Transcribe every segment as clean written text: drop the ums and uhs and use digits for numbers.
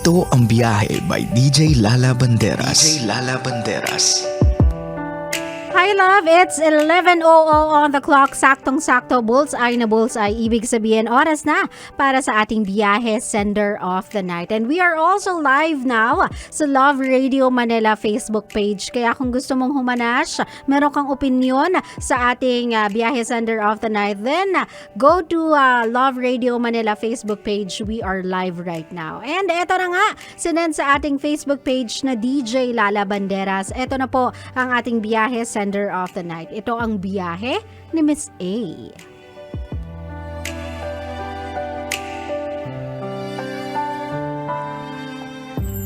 Ito ang Biyahe by DJ Lala Banderas. DJ Lala Banderas. Hi love, it's 11:00 on the clock. Saktong-sakto, bullseye na bullseye. Ibig sabihin, oras na para sa ating biyahe, Sender of the Night. And we are also live now sa Love Radio Manila Facebook page. Kaya kung gusto mong humanas, meron kang opinion sa ating biyahe, Sender of the Night, then go to Love Radio Manila Facebook page. We are live right now. And eto na nga, sinend sa ating Facebook page na DJ Lala Banderas. Eto na po ang ating biyahe, Sender of the Night. Ito ang biyahe ni Miss A.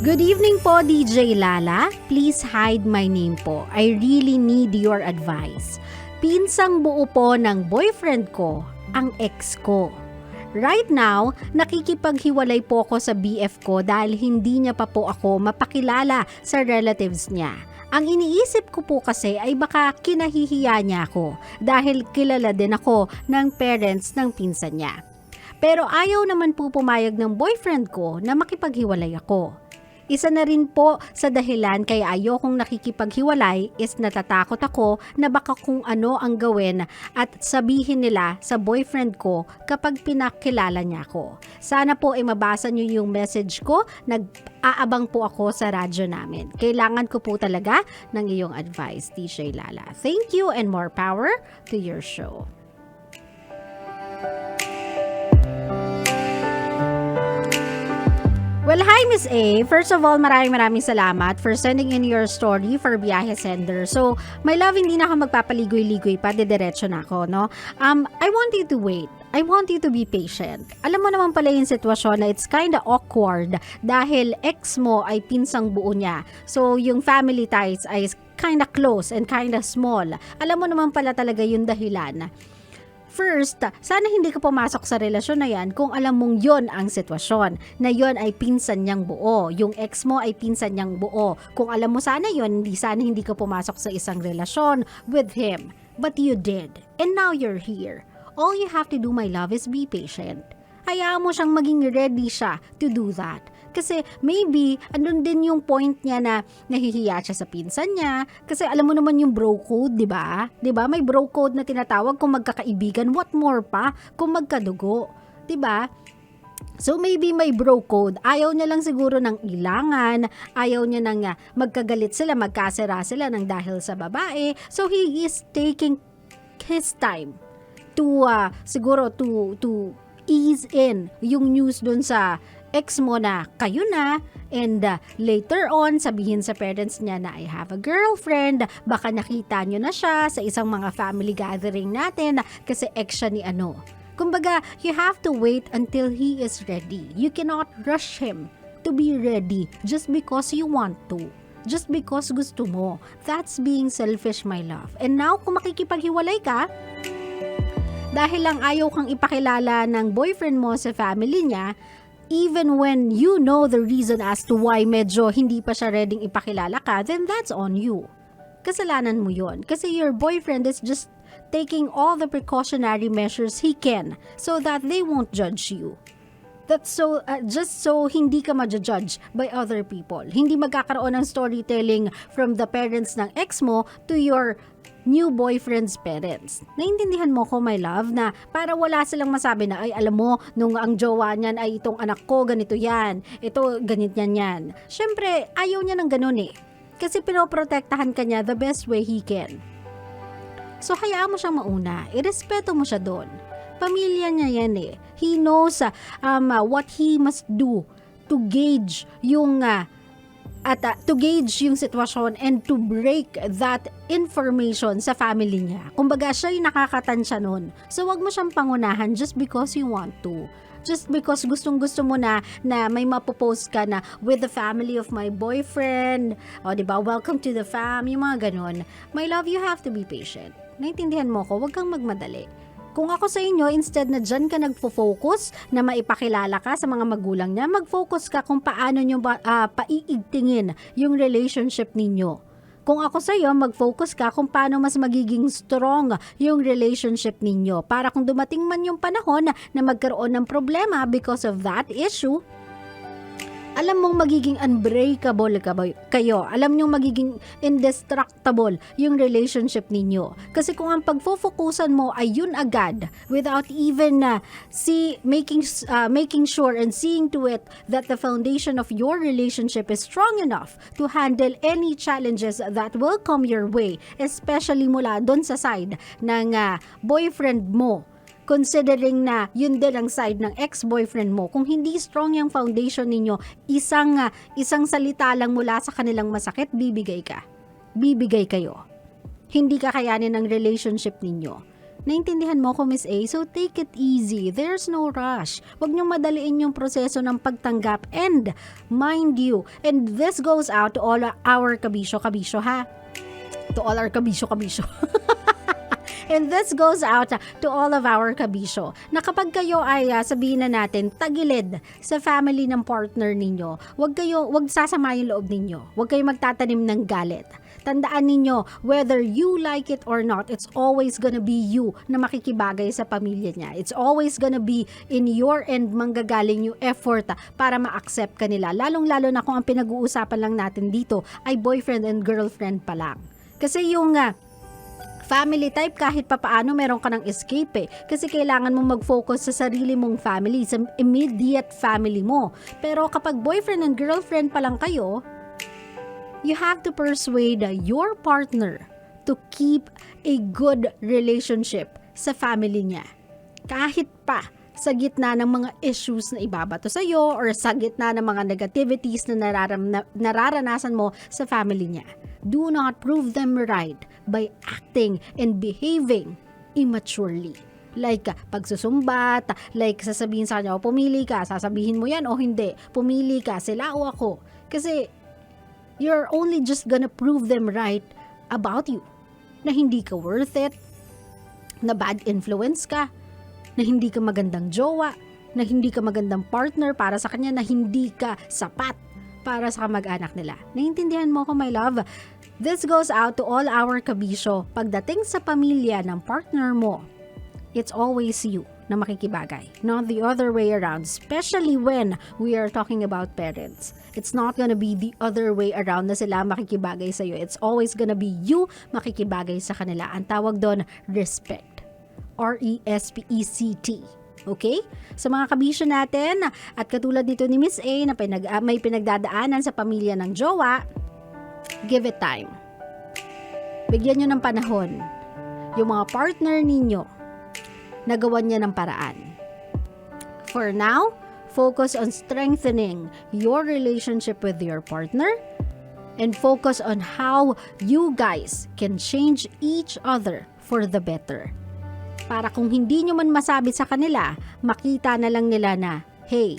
Good evening po, DJ Lala. Please hide my name po. I really need your advice. Pinsang buo po ng boyfriend ko, ang ex ko. Right now, nakikipaghiwalay po ako sa BF ko dahil hindi niya pa po ako mapakilala sa relatives niya. Ang iniisip ko po kasi ay baka kinahihiya niya ako dahil kilala din ako ng parents ng pinsan niya. Pero ayaw naman po pumayag ng boyfriend ko na makipaghiwalay ako. Isa na rin po sa dahilan kaya ayokong nakikipaghiwalay is natatakot ako na baka kung ano ang gawin at sabihin nila sa boyfriend ko kapag pinakilala niya ako. Sana po ay mabasa niyo yung message ko. Nag-aabang po ako sa radyo namin. Kailangan ko po talaga ng iyong advice, DJ Lala. Thank you and more power to your show. Well, hi Miss A. First of all, maraming salamat for sending in your story for Biyahe Sender. So, my love, hindi na ako magpapaligoy-ligoy pa, didiretso na ako, no? I want you to wait. I want you to be patient. Alam mo naman pala yung sitwasyon na it's kinda awkward dahil ex mo ay pinsang buo niya. So, yung family ties ay kinda close and kinda small. Alam mo naman pala talaga yung dahilan. First, sana hindi ka pumasok sa relasyon na yan kung alam mong yon ang sitwasyon, na yon ay pinsan niyang buo, yung ex mo ay pinsan niyang buo. Kung alam mo sana yon, hindi ka pumasok sa isang relasyon with him. But you did, and now you're here. All you have to do, my love, is be patient. Hayaan mo siyang maging ready siya to do that. Kasi maybe, andun din yung point niya na nahihiya siya sa pinsan niya. Kasi alam mo naman yung bro code, di ba? Di ba? May bro code na tinatawag kung magkakaibigan. What more pa kung magkadugo? Di ba? So maybe may bro code. Ayaw niya lang siguro ng ilangan. Ayaw niya nang magkagalit sila, magkasira sila ng dahil sa babae. So he is taking his time to siguro to ease in yung news dun sa ex mo na kayo na, and later on sabihin sa parents niya na I have a girlfriend, baka nakita nyo na siya sa isang mga family gathering natin kasi ex siya ni ano. Kumbaga, you have to wait until he is ready. You cannot rush him to be ready just because you want to. Just because gusto mo. That's being selfish, my love. And now, kung makikipaghiwalay ka, dahil lang ayaw kang ipakilala ng boyfriend mo sa family niya, even when you know the reason as to why medyo hindi pa siya ready ipakilala ka, then that's on you. Kasalanan mo yon. Kasi your boyfriend is just taking all the precautionary measures he can so that they won't judge you. That's so, just so hindi ka ma-judge by other people. Hindi magkakaroon ng storytelling from the parents ng ex mo to your new boyfriend's parents. Naintindihan mo ko, my love, na para wala silang masabi na, ay alam mo, nung ang jowa niyan ay itong anak ko, ganito yan, ito, ganit yan. Syempre, ayaw niya ng ganun eh. Kasi pinoprotektahan ka niya the best way he can. So, hayaan mo siyang mauna. Irespeto mo siya doon. Pamilya niya yan eh. He knows what he must do to gauge yung to gauge yung sitwasyon and to break that information sa family niya. Kumbaga, siya yung nakakatansya nun. So, wag mo siyang pangunahan just because you want to. Just because gustong-gusto mo na may mapopost ka na with the family of my boyfriend. O, diba? Welcome to the fam. Yung mga ganun. My love, you have to be patient. Naintindihan mo ko, wag kang magmadali. Kung ako sa inyo, instead na dyan ka nagfo-focus na maipakilala ka sa mga magulang niya, mag-focus ka kung paano nyo paiigtingin yung relationship ninyo. Kung ako sa iyo, mag-focus ka kung paano mas magiging strong yung relationship ninyo para kung dumating man yung panahon na magkaroon ng problema because of that issue, alam mong magiging unbreakable kayo. Alam nyo magiging indestructible yung relationship ninyo. Kasi kung ang pagfofokusan mo ay yun agad, without even making sure and seeing to it that the foundation of your relationship is strong enough to handle any challenges that will come your way, especially mula doon sa side ng boyfriend mo. Considering na yun din ang side ng ex-boyfriend mo, kung hindi strong yung foundation ninyo, isang salita lang mula sa kanilang masakit, bibigay kayo. Hindi kakayanin ng relationship ninyo. Naintindihan mo ko, Miss A? So take it easy, there's no rush. Huwag niyong madaliin yung proseso ng pagtanggap, and mind you, and this goes out to all our kabisyo ha, to all our kabisyo And this goes out to all of our kabisyo, na kapag kayo ay sabihin na natin tagilid sa family ng partner ninyo, wag sasama yung loob ninyo. Wag kayo magtatanim ng galit. Tandaan ninyo, whether you like it or not, it's always gonna be you na makikibagay sa pamilya niya. It's always gonna be in your end manggagaling yung effort para ma-accept ka nila. Lalong-lalo na kung ang pinag-uusapan lang natin dito ay boyfriend and girlfriend pa lang. Kasi yung family type, kahit papaano meron ka ng escape kasi kailangan mong mag-focus sa sarili mong family, sa immediate family mo. Pero kapag boyfriend and girlfriend pa lang kayo, you have to persuade your partner to keep a good relationship sa family niya. Kahit pa sa gitna ng mga issues na ibabato sa iyo or sa gitna ng mga negativities na nararanasan mo sa family niya. Do not prove them right by acting and behaving immaturely. Like pagsusumbat, like sasabihin sa kanya, pumili ka, sasabihin mo yan o hindi, pumili ka, sila o ako. Kasi you're only just gonna prove them right about you. Na hindi ka worth it, na bad influence ka, na hindi ka magandang jowa, na hindi ka magandang partner para sa kanya, na hindi ka sapat para sa kamag-anak nila. Naiintindihan mo ko, my love? This goes out to all our kabisyo. Pagdating sa pamilya ng partner mo, it's always you na makikibagay, not the other way around, especially when we are talking about parents. It's not gonna be the other way around na sila makikibagay sa'yo. It's always gonna be you makikibagay sa kanila. Ang tawag doon, respect. R-E-S-P-E-C-T. Okay? Sa mga kabisyo natin, at katulad dito ni Miss A na may pinagdadaanan sa pamilya ng jowa, give it time. Bigyan nyo ng panahon. Yung mga partner ninyo, nagawan niya ng paraan. For now, focus on strengthening your relationship with your partner and focus on how you guys can change each other for the better. Para kung hindi nyo man masabi sa kanila, makita na lang nila na, hey,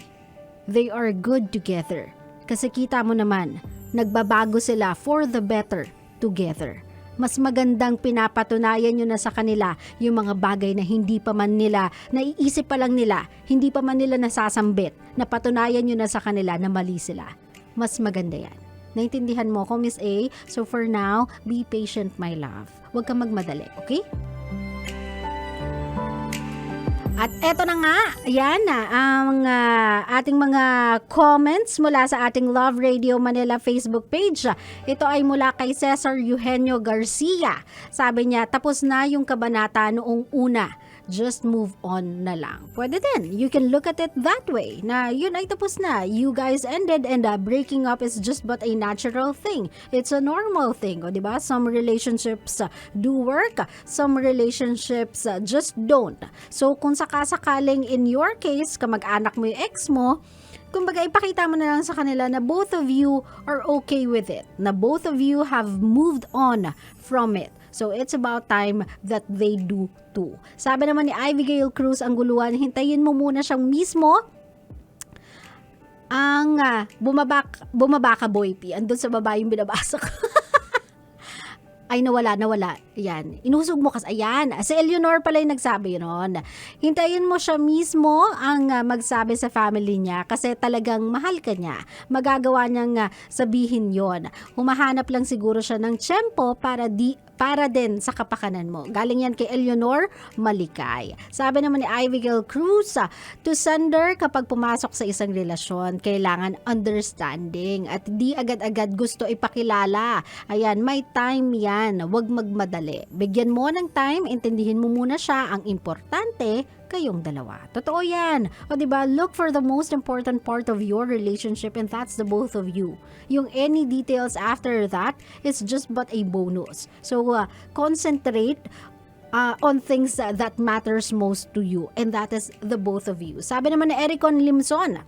they are good together. Kasi kita mo naman, nagbabago sila for the better together. Mas magandang pinapatunayan nyo na sa kanila yung mga bagay na hindi pa man nila, naiisip pa lang nila, hindi pa man nila nasasambit, na patunayan nyo na sa kanila na mali sila. Mas maganda yan. Naintindihan mo ko, Miss A? So for now, be patient, my love. Huwag kang magmadali, okay? At eto na nga, ayan na ang ating mga comments mula sa ating Love Radio Manila Facebook page. Ito ay mula kay Cesar Eugenio Garcia. Sabi niya, tapos na yung kabanata noong una. Just move on na lang. Pwede din. You can look at it that way. Na yun ay tapos na. You guys ended and breaking up is just but a natural thing. It's a normal thing. O diba? Some relationships do work. Some relationships just don't. So kung sakasakaling in your case, kamag-anak mo yung ex mo, kumbaga ipakita mo na lang sa kanila na both of you are okay with it. Na both of you have moved on from it. So it's about time that they do too. Sabi naman ni Ivy Gail Cruz, ang guluhan, hintayin mo muna siyang mismo ang bumaba ka, Boy P. Andun sa baba yung binabasa ko. Ay, nawala. Ayan. Inusog mo kasi. Ayan. Si Eleanor pala yung nagsabi yun. Hintayin mo siya mismo ang magsabi sa family niya kasi talagang mahal ka niya. Magagawa niyang sabihin yon. Humahanap lang siguro siya ng tiyempo para din sa kapakanan mo. Galing yan kay Eleanor Malikay. Sabi naman ni Abigail Cruz, to sender, kapag pumasok sa isang relasyon, kailangan understanding at di agad-agad gusto ipakilala. Ayan, may time yan. Huwag magmadali. Bigyan mo ng time, intindihin mo muna siya. Ang importante, kayong dalawa. Totoo yan. O diba, look for the most important part of your relationship and that's the both of you. Yung any details after that is just but a bonus. So, concentrate on things that matters most to you and that is the both of you. Sabi naman ni Ericon Limson,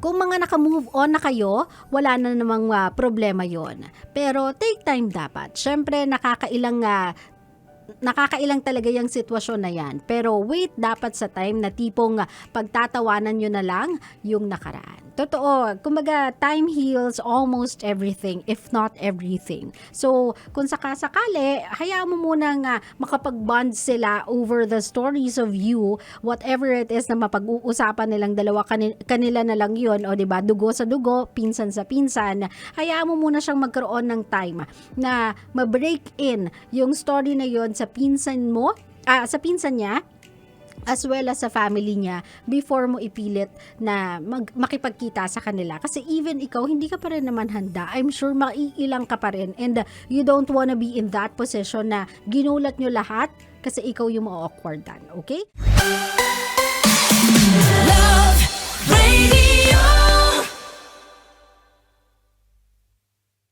kung mga naka-move on na kayo, wala na namang problema yon. Pero take time dapat. Siyempre, nakakailang talaga yung sitwasyon na yan. Pero wait dapat sa time na tipong pagtatawanan nyo na lang yung nakaraan. Totoo, kumbaga time heals almost everything, if not everything. So, kung sakasakali, hayaan mo munang makapag-bond sila over the stories of you, whatever it is na mapag-uusapan nilang dalawa, kanila na lang yun, o diba, dugo sa dugo, pinsan sa pinsan, hayaan mo muna siyang magkaroon ng time na ma-break in yung story na yun sa pinsan mo, sa pinsan niya, as well as sa family niya before mo ipilit na makipagkita sa kanila. Kasi even ikaw, hindi ka pa rin naman handa. I'm sure maiilang ka pa rin and you don't wanna be in that position na ginulat nyo lahat kasi ikaw yung ma-awkwardan. Okay?